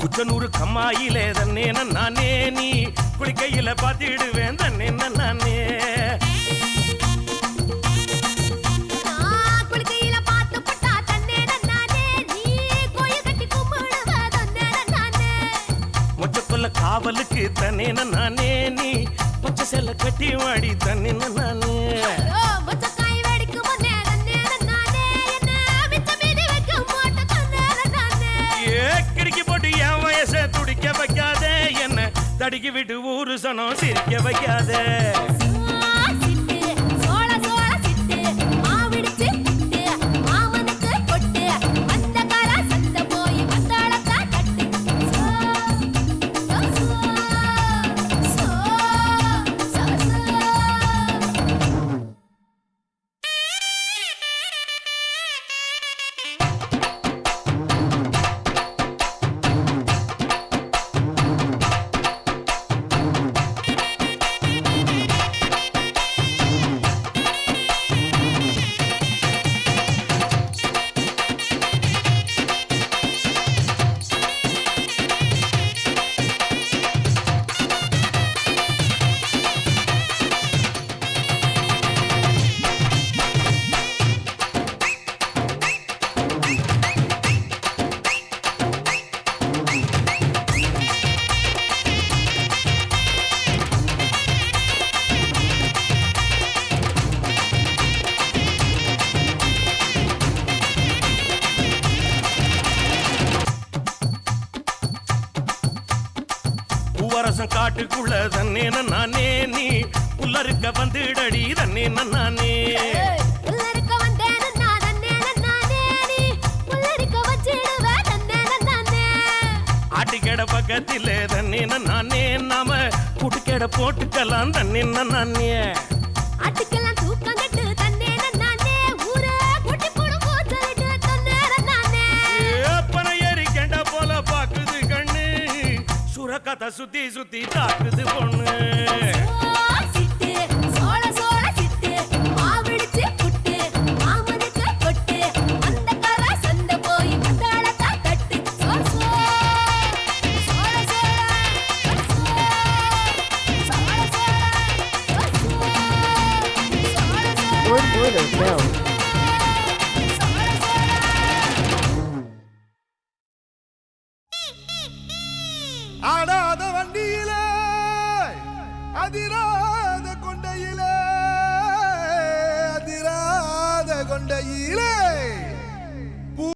குச்சனூறு கம்மாயிலே தன்னே நானே நீ குளிக்கையில பாத்திடுவேன் தன்னே நானே மொச்சக்கொல்ல காவலுக்கு தன்னே நானே நீ பச்சை செல்ல கட்டி வாடி தன்னே நானே தடிக்கி விட்டு ஊரு சனம் சிரிக்க வைக்காத பூவரசம் காட்டுக்குள்ள தன்னே நானே நீ புல்லறுக்க வந்துடடி தன்னே நானே ஆட்டுக்கடை பக்கத்திலே தன்னே நானே நாம கூட்டுக்கடை போட்டுக்கலாம் தன்னே நானே ஆட்டுக்கெல்லாம் தூக்கம் கட்டு தன்னே நானே ஊரே கூட்டி போடு போச்சலிட்டு தன்னே நானே ஏப்பன ஏறி கெண்ட போல பாக்குது கண்ணு சுரக்கத்தை சுத்தி சுத்தி தாக்குது பொண்ணு ஆடாத வண்டியிலே அதிராத கொண்டையிலே அதிராத கொண்டையிலே